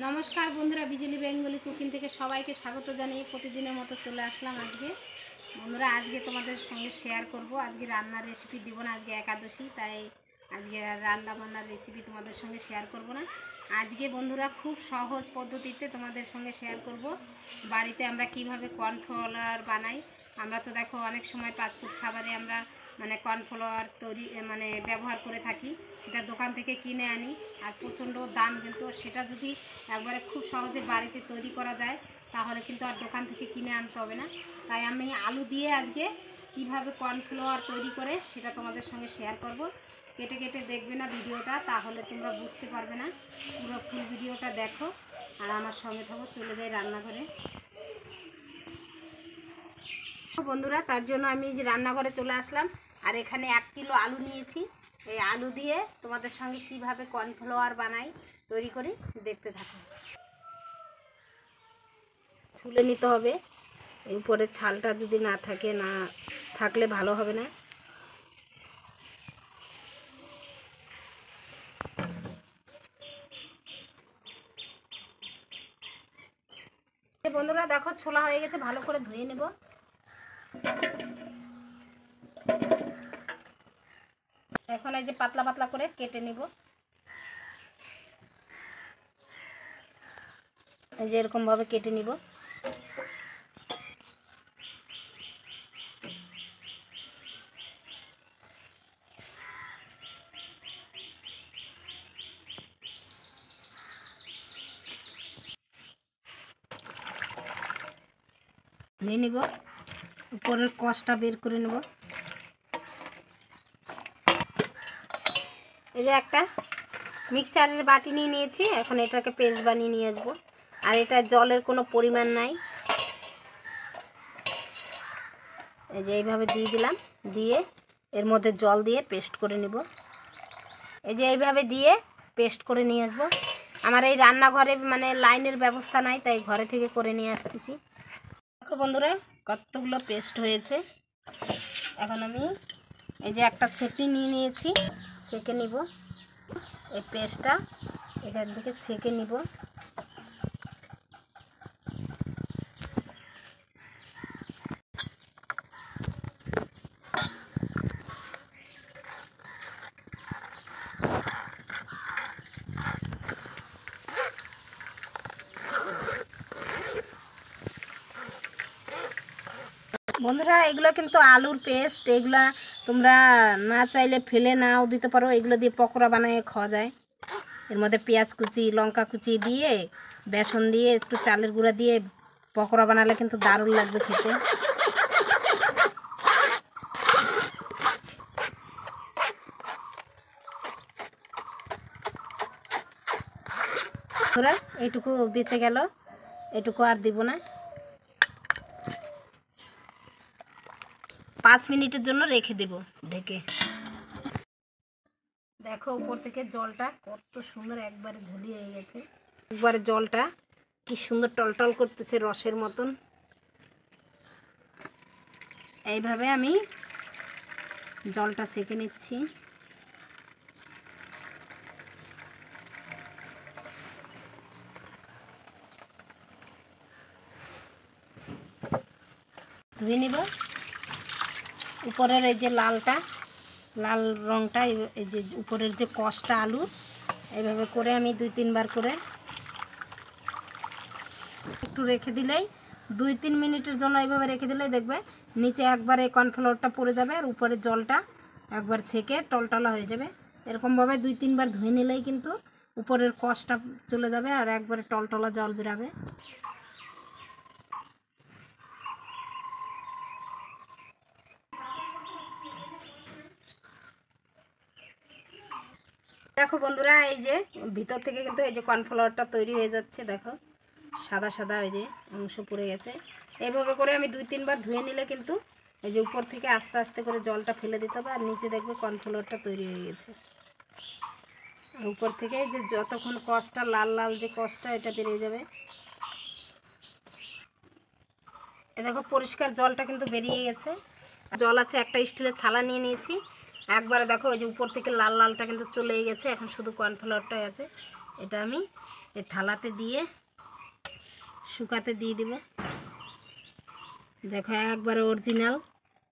নমস্কার বন্ধুরা, বিজলি Bengali cooking থেকে সবাইকে স্বাগত জানিয়ে প্রতিদিনের মতো চলে আসলাম আজকে। বন্ধুরা, আজকে তোমাদের সঙ্গে শেয়ার করব আজকে রান্নার রেসিপি। দিব না, আজকে একাদশী, তাই আজকে রান্না বান্নার রেসিপি তোমাদের সঙ্গে শেয়ার করব না। আজকে বন্ধুরা খুব সহজ পদ্ধতিতে তোমাদের সঙ্গে শেয়ার করব বাড়িতে আমরা কিভাবে কর্নফ্লাওয়ার বানাই। আমরা তো দেখো অনেক সময় ফাস্টফুড খাবারে আমরা কর্নফ্লাওয়ার তৈরি ব্যবহার করে থাকি, সেটা দোকান থেকে কিনে আনি আর প্রচণ্ড দাম, কিন্তু সেটা যদি একবারে খুব সহজে বাড়িতে তৈরি করা যায় তাহলে কিন্তু আর দোকান থেকে কিনে আনতে হবে না। তাই আমি আলু দিয়ে আজকে কিভাবে কর্নফ্লাওয়ার তৈরি করে সেটা তোমাদের সঙ্গে শেয়ার করব। কেটে কেটে দেখবে না ভিডিওটা, তাহলে তোমরা বুঝতে পারবে না। পুরো ফুল ভিডিওটা দেখো আর আমার সঙ্গে থাকো। চলে যাই রান্নাঘরে। বন্ধুরা, তার জন্য আমি যে রান্নাঘরে চলে আসলাম আর এখানে 1 কিলো আলু নিয়েছি। এই আলু দিয়ে তোমাদের সঙ্গে কিভাবে কর্নফ্লাওয়ার বানাই তৈরি করি দেখতে থাকো। ছুলে নিতে হবে, উপরের ছালটা যদি না থাকলে ভালো হবে না। বন্ধুরা দেখো, ছোলা হয়ে গেছে, ভালো করে ধুয়ে নেব। এখন এই যে পাতলা পাতলা করে কেটে নিব। এই যে এরকম ভাবে কেটে নিব। নিয়ে নিব, উপরের কষটা বের করে নেব। এই যে একটা মিক্সচারের বাটি নিয়ে নিয়েছি, এখন এটাকে পেস্ট বানিয়ে নিয়ে আসবো। আর এটা জলের কোনো পরিমাণ নাই। এই যে এইভাবে দিয়ে দিলাম, দিয়ে এর মধ্যে জল দিয়ে পেস্ট করে নিব। এই যে এইভাবে দিয়ে পেস্ট করে নিয়ে আসবো। আমার এই রান্নাঘরে লাইনের ব্যবস্থা নাই, তাই ঘরে থেকে করে নিয়ে আসতেছি। দেখো বন্ধুরা, কতগুলো পেস্ট হয়েছে। এখন আমি এই যে একটা ছেঁকনি নিয়ে নিয়েছি, ছেঁকে নিব। এই পেস্টটা এখান থেকে ছেঁকে নিব। বন্ধুরা, এগুলো কিন্তু আলুর পেস্ট, এগুলা তোমরা না চাইলে ফেলে নাও দিতে পারো। এগুলো দিয়ে পকোড়া বানিয়ে খাওয়া যায়। এর মধ্যে পেঁয়াজ কুচি, লঙ্কা কুচি দিয়ে, বেসন দিয়ে, একটু চালের গুঁড়া দিয়ে পকোড়া বানালে কিন্তু দারুণ লাগবে খেতে। বন্ধুরা, এইটুকু বেঁচে গেল, এটুকু আর দিব না। 5 মিনিটের জন্য রেখে দেব ঢেকে। দেখো উপর থেকে জলটা কত সুন্দর একবারে ঝুলিয়ে গেছে। একবারে জলটা কি সুন্দর টলটল করতেছে রসের মতন। এইভাবে আমি জলটা সেঁকে নিচ্ছি। ধুয়ে নিব। উপরের এই যে লাল রঙটা, এই যে উপরের যে কষটা আলু, এইভাবে করে আমি 2-3 বার করে একটু রেখে দিলেই, 2-3 মিনিটের জন্য এইভাবে রেখে দিলেই দেখবে নিচে একবারে কর্নফ্লাওয়ারটা পড়ে যাবে আর উপরে জলটা একবার ছেঁকে টলটলা হয়ে যাবে। এরকমভাবে 2-3 বার ধুয়ে নিলেই কিন্তু উপরের কষটা চলে যাবে আর একবারে টলটলা জল বেরাবে। দেখো বন্ধুরা, এই যে ভিতর থেকে কিন্তু এই যে কর্নফ্লাওয়ারটা তৈরি হয়ে যাচ্ছে। দেখো সাদা সাদা ওই যে অংশ পড়ে গেছে। এইভাবে করে আমি 2-3 বার ধুয়ে নিলে কিন্তু এই যে উপর থেকে আস্তে আস্তে করে জলটা ফেলে দিতে হবে আর নিচে দেখবে কর্নফ্লাওয়ারটা তৈরি হয়ে গেছে। আর উপর থেকে যে যতক্ষণ কষটা লাল লাল যে কষটা, এটা বেরিয়ে যাবে। এ দেখো পরিষ্কার জলটা কিন্তু বেরিয়ে গেছে। জল আছে, একটা স্টিলের থালা নিয়ে নিয়েছি। একবারে দেখো ওই যে উপর থেকে লাল লালটা কিন্তু চলে গেছে। এখন শুধু কর্নফ্লাওয়ারটাই আছে। এটা আমি এই থালাতে দিয়ে শুকাতে দিয়ে দিব। দেখো একবারে অরিজিনাল,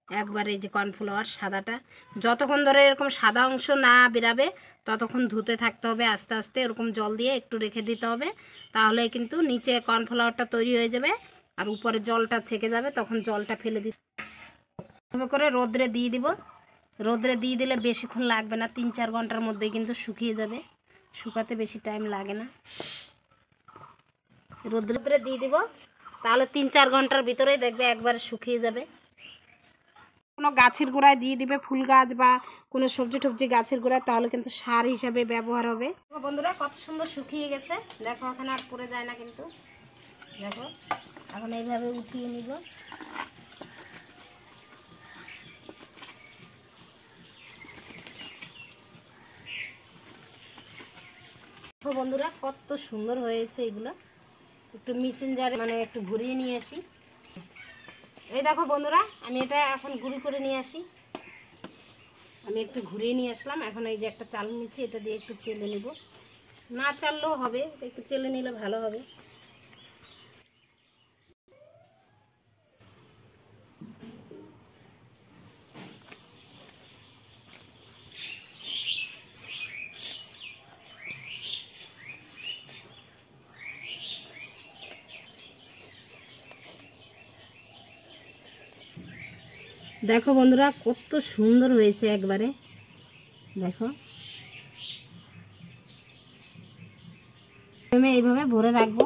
একবারে এই যে কর্নফ্লাওয়ার সাদাটা, যতক্ষণ ধরে এরকম সাদা অংশ না বেরাবে ততক্ষণ ধুতে থাকতে হবে আস্তে আস্তে, এরকম জল দিয়ে একটু রেখে দিতে হবে, তাহলে কিন্তু নিচে কর্নফ্লাওয়ারটা তৈরি হয়ে যাবে আর উপরে জলটা ছেঁকে যাবে, তখন জলটা ফেলে দিতে এভাবে করে রোদ্রে দিয়ে দিব। রোদ্রে দিয়ে দিলে বেশিক্ষণ লাগবে না, 3-4 ঘন্টার মধ্যেই কিন্তু শুকিয়ে যাবে, শুকাতে বেশি টাইম লাগে না। রোদ্রে দিয়ে দিব, তাহলে 3-4 ঘন্টার ভিতরেই দেখবে একবারে শুকিয়ে যাবে। কোনো গাছের গোড়ায় দিয়ে দিবে, ফুল গাছ বা কোনো সবজি টবজি গাছের গোড়ায়, তাহলে কিন্তু সার হিসাবে ব্যবহার হবে। বন্ধুরা কত সুন্দর শুকিয়ে গেছে, দেখো এখানে আর পড়ে যায় না কিন্তু। দেখো এখন এইভাবে উঠিয়ে নিব। বন্ধুরা কত সুন্দর হয়েছে এগুলো, একটু মেশিন জারে মানে একটু ঘুরিয়ে নিয়ে আসি। এই দেখো বন্ধুরা আমি এটা এখন গুঁড়ি করে নিয়ে আসি, আমি একটু ঘুরিয়ে নিয়ে আসলাম। এখন এই যে একটা চাল নিচ্ছি, এটা দিয়ে একটু চেলে নেব, না চাললেও হবে, একটু চেলে নিলে ভালো হবে। দেখো বন্ধুরা কত সুন্দর হয়েছে একবারে, দেখো আমি এইভাবে ভরে রাখবো।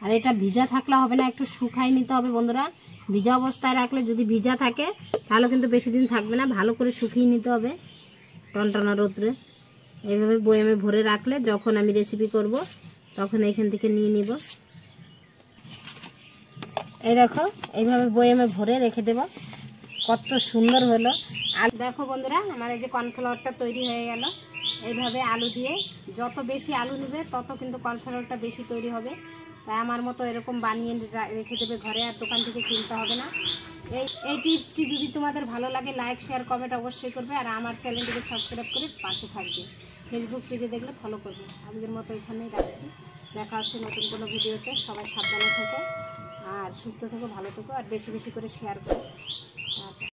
আর এটা ভিজা থাকলে হবে না, একটু শুকাই নিতে হবে বন্ধুরা। ভিজা অবস্থায় রাখলে যদি ভিজা থাকে তাহলে কিন্তু বেশি দিন থাকবে না, ভালো করে শুকিয়ে নিতে হবে টনটনা রোদ্রে। এইভাবে বয়ামে ভরে রাখলে যখন আমি রেসিপি করব তখন এইখান থেকে নিয়ে নিব। এই দেখো এইভাবে বয়ামে ভরে রেখে দেব, কত সুন্দর হলো। আর দেখো বন্ধুরা আমার এই যে কর্নফ্লাওয়ারটা তৈরি হয়ে গেল। এইভাবে আলু দিয়ে যত বেশি আলু নেবে তত কিন্তু কর্নফ্লাওয়ারটা বেশি তৈরি হবে। তাই আমার মতো এরকম বানিয়ে রেখে দেবে ঘরে, আর দোকান থেকে কিনতে হবে না। এই টিপসটি যদি তোমাদের ভালো লাগে লাইক শেয়ার কমেন্ট অবশ্যই করবে, আর আমার চ্যানেলটিকে সাবস্ক্রাইব করে পাশে থাকবে। ফেসবুক পেজে দেখলে ফলো করবে। আজকের মতো এখানেই রাখছি, দেখা হচ্ছে নতুন কোনো ভিডিওতে। সবাই সাবধানে থেকো আর সুস্থ থেকো, ভালো থেকো, আর বেশি বেশি করে শেয়ার করো।